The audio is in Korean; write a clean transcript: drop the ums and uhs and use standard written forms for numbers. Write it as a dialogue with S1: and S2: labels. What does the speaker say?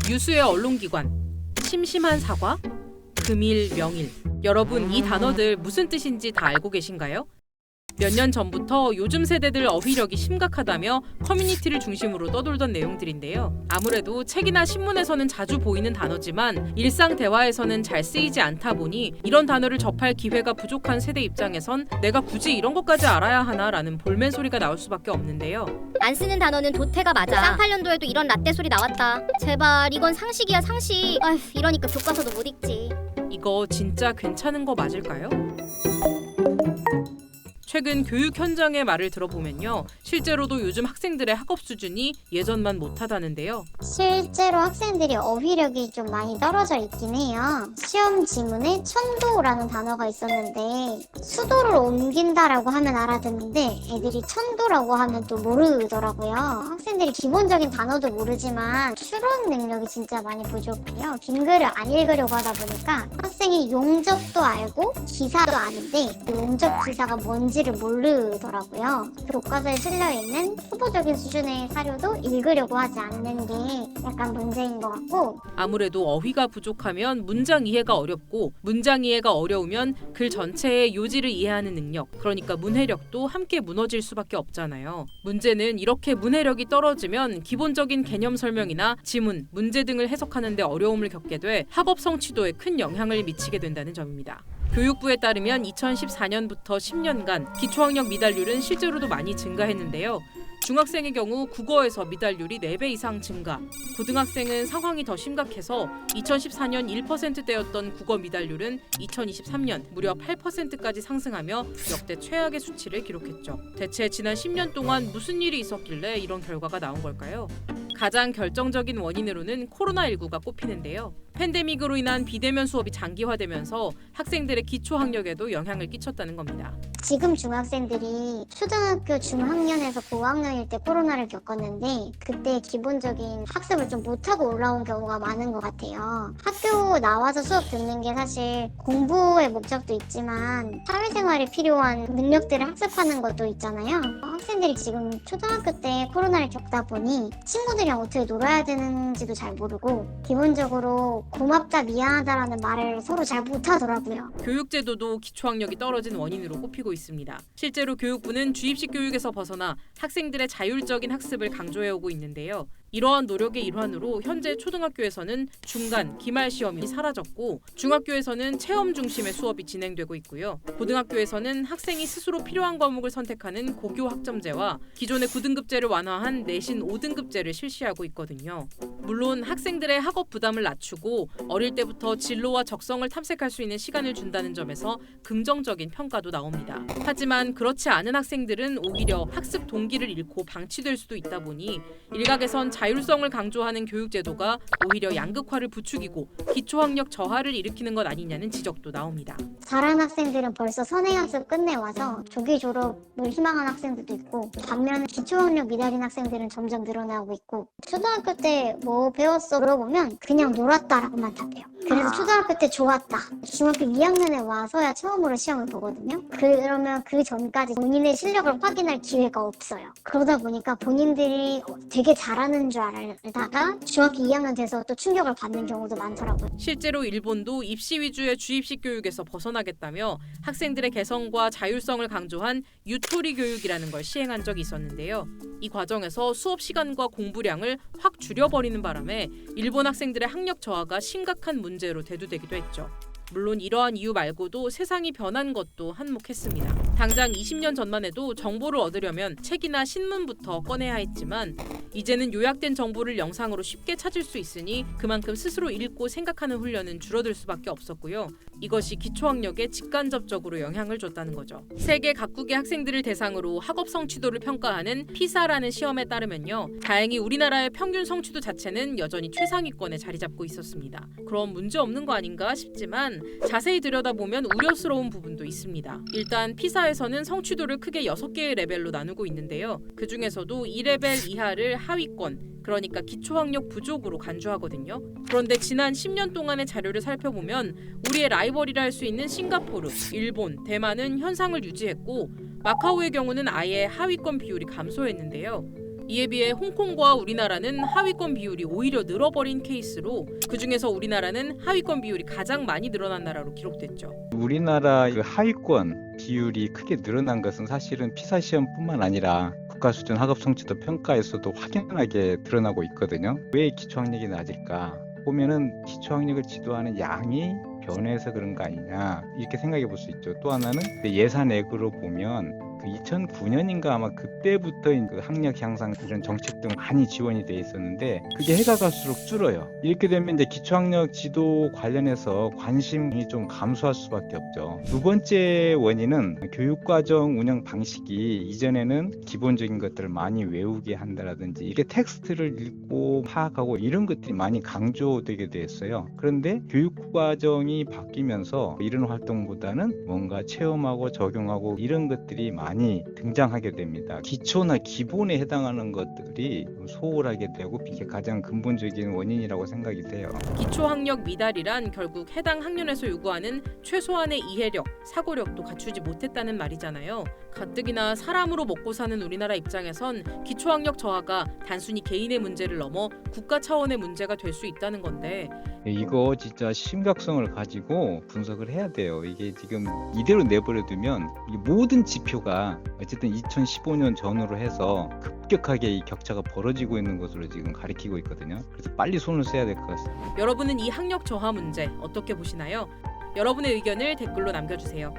S1: 유수의 언론기관, 심심한 사과, 금일, 명일. 여러분, 이 단어들 무슨 뜻인지 다 알고 계신가요? 몇 년 전부터 요즘 세대들 어휘력이 심각하다며 커뮤니티를 중심으로 떠돌던 내용들인데요. 아무래도 책이나 신문에서는 자주 보이는 단어지만 일상 대화에서는 잘 쓰이지 않다 보니 이런 단어를 접할 기회가 부족한 세대 입장에선 내가 굳이 이런 것까지 알아야 하나라는 볼멘 소리가 나올 수밖에 없는데요.
S2: 안 쓰는 단어는 도태가 맞아. 쌍팔년도에도 이런 라떼 소리 나왔다. 제발 이건 상식이야 상식. 아휴 이러니까 교과서도 못 읽지.
S1: 이거 진짜 괜찮은 거 맞을까요? 최근 교육 현장의 말을 들어보면요. 실제로도 요즘 학생들의 학업 수준이 예전만 못하다는데요.
S3: 실제로 학생들이 어휘력이 좀 많이 떨어져 있긴 해요. 시험 지문에 천도라는 단어가 있었는데 수도를 옮긴다라고 하면 알아듣는데 애들이 천도라고 하면 또 모르더라고요. 학생들이 기본적인 단어도 모르지만 추론 능력이 진짜 많이 부족해요. 긴 글을 안 읽으려고 하다 보니까 학생이 용접도 알고 기사도 아는데 용접 기사가 뭔지를 모르더라고요. 교과서에 실려있는 초보적인 수준의 사료도 읽으려고 하지 않는 게 약간 문제인 것 같고,
S1: 아무래도 어휘가 부족하면 문장 이해가 어렵고 문장 이해가 어려우면 글 전체의 요지를 이해하는 능력, 그러니까 문해력도 함께 무너질 수밖에 없잖아요. 문제는 이렇게 문해력이 떨어지면 기본적인 개념 설명이나 지문, 문제 등을 해석하는 데 어려움을 겪게 돼 학업 성취도에 큰 영향을 미치게 된다는 점입니다. 교육부에 따르면 2014년부터 10년간 기초학력 미달률은 실제로도 많이 증가했는데요. 중학생의 경우 국어에서 미달률이 4배 이상 증가, 고등학생은 상황이 더 심각해서 2014년 1%대였던 국어 미달률은 2023년 무려 8%까지 상승하며 역대 최악의 수치를 기록했죠. 대체 지난 10년 동안 무슨 일이 있었길래 이런 결과가 나온 걸까요? 가장 결정적인 원인으로는 코로나19가 꼽히는데요. 팬데믹으로 인한 비대면 수업이 장기화되면서 학생들의 기초학력에도 영향을 끼쳤다는 겁니다.
S3: 지금 중학생들이 초등학교 중학년에서 고학년일 때 코로나를 겪었는데 그때 기본적인 학습을 좀 못하고 올라온 경우가 많은 것 같아요. 학교 나와서 수업 듣는 게 사실 공부의 목적도 있지만 사회생활에 필요한 능력들을 학습하는 것도 있잖아요. 학생들이 지금 초등학교 때 코로나를 겪다 보니 친구들이랑 어떻게 놀아야 되는지도 잘 모르고 기본적으로 고맙다 미안하다라는 말을 서로 잘 못하더라고요.
S1: 교육제도도 기초학력이 떨어진 원인으로 꼽히고 있습니다. 실제로 교육부는 주입식 교육에서 벗어나 학생들의 자율적인 학습을 강조해오고 있는데요. 이러한 노력의 일환으로 현재 초등학교에서는 중간, 기말 시험이 사라졌고 중학교에서는 체험 중심의 수업이 진행되고 있고요. 고등학교에서는 학생이 스스로 필요한 과목을 선택하는 고교 학점제와 기존의 9등급제를 완화한 내신 5등급제를 실시하고 있거든요. 물론 학생들의 학업 부담을 낮추고 어릴 때부터 진로와 적성을 탐색할 수 있는 시간을 준다는 점에서 긍정적인 평가도 나옵니다. 하지만 그렇지 않은 학생들은 오히려 학습 동기를 잃고 방치될 수도 있다 보니 일각에선 자율성을 강조하는 교육제도가 오히려 양극화를 부추기고 기초학력 저하를 일으키는 것 아니냐는 지적도 나옵니다.
S3: 잘하는 학생들은 벌써 선행학습 끝내와서 조기 졸업을 희망하는 학생들도 있고 반면 기초학력 미달인 학생들은 점점 늘어나고 있고 초등학교 때 뭐 배웠어 물어보면 그냥 놀았다라고만 답해요. 그래서 초등학교 때 좋았다. 중학교 2학년에 와서야 처음으로 시험을 보거든요. 그러면 그 전까지 본인의 실력을 확인할 기회가 없어요. 그러다 보니까 본인들이 되게 잘하는 줄 알다가 중학교 2학년 돼서 또 충격을 받는 경우도 많더라고요.
S1: 실제로 일본도 입시 위주의 주입식 교육에서 벗어나겠다며 학생들의 개성과 자율성을 강조한 유토리 교육이라는 걸 시행한 적이 있었는데요. 이 과정에서 수업 시간과 공부량을 확 줄여버리는 바람에 일본 학생들의 학력 저하가 심각한 문제로 대두되기도 했죠. 물론 이러한 이유 말고도 세상이 변한 것도 한몫했습니다. 당장 20년 전만 해도 정보를 얻으려면 책이나 신문부터 꺼내야 했지만 이제는 요약된 정보를 영상으로 쉽게 찾을 수 있으니 그만큼 스스로 읽고 생각하는 훈련은 줄어들 수밖에 없었고요. 이것이 기초학력에 직간접적으로 영향을 줬다는 거죠. 세계 각국의 학생들을 대상으로 학업 성취도를 평가하는 피사라는 시험에 따르면요. 다행히 우리나라의 평균 성취도 자체는 여전히 최상위권에 자리 잡고 있었습니다. 그럼 문제 없는 거 아닌가 싶지만 자세히 들여다보면 우려스러운 부분도 있습니다. 일단 피사에서는 성취도를 크게 6개의 레벨로 나누고 있는데요. 그 중에서도 2레벨 이하를 하위권, 그러니까 기초학력 부족으로 간주하거든요. 그런데 지난 10년 동안의 자료를 살펴보면 우리의 라이벌이라 할 수 있는 싱가포르, 일본, 대만은 현상을 유지했고 마카오의 경우는 아예 하위권 비율이 감소했는데요. 이에 비해 홍콩과 우리나라는 하위권 비율이 오히려 늘어버린 케이스로 그중에서 우리나라는 하위권 비율이 가장 많이 늘어난 나라로 기록됐죠.
S4: 우리나라 그 하위권 비율이 크게 늘어난 것은 사실은 피사 시험뿐만 아니라 국가 수준 학업 성취도 평가에서도 확연하게 드러나고 있거든요. 왜 기초학력이 낮을까? 보면은 기초학력을 지도하는 양이 변해서 그런 거 아니냐 이렇게 생각해 볼 수 있죠. 또 하나는 예산액으로 보면 그 2009년인가 아마 그때부터 그 학력 향상 이런 정책 등 많이 지원이 돼 있었는데 그게 해가 갈수록 줄어요. 이렇게 되면 이제 기초학력 지도 관련해서 관심이 좀 감소할 수밖에 없죠. 두 번째 원인은 교육과정 운영 방식이 이전에는 기본적인 것들을 많이 외우게 한다라든지 이게 텍스트를 읽고 파악하고 이런 것들이 많이 강조되게 됐어요. 그런데 교육과정이 바뀌면서 이런 활동보다는 뭔가 체험하고 적용하고 이런 것들이 많이 등장하게 됩니다. 기초나 기본에 해당하는 것들이 소홀하게 되고 이게 가장 근본적인 원인이라고 생각이 돼요.
S1: 기초학력 미달이란 결국 해당 학년에서 요구하는 최소한의 이해력, 사고력도 갖추지 못했다는 말이잖아요. 가뜩이나 사람으로 먹고 사는 우리나라 입장에선 기초학력 저하가 단순히 개인의 문제를 넘어 국가 차원의 문제가 될 수 있다는 건데
S4: 이거 진짜 심각성을 가지고 분석을 해야 돼요. 이게 지금 이대로 내버려두면 이 모든 지표가 어쨌든 2015년 전후로 해서 급격하게 이 격차가 벌어지고 있는 것으로 지금 가리키고 있거든요. 그래서 빨리 손을 써야 될 것 같습니다.
S1: 여러분은 이 학력 저하 문제 어떻게 보시나요? 여러분의 의견을 댓글로 남겨주세요.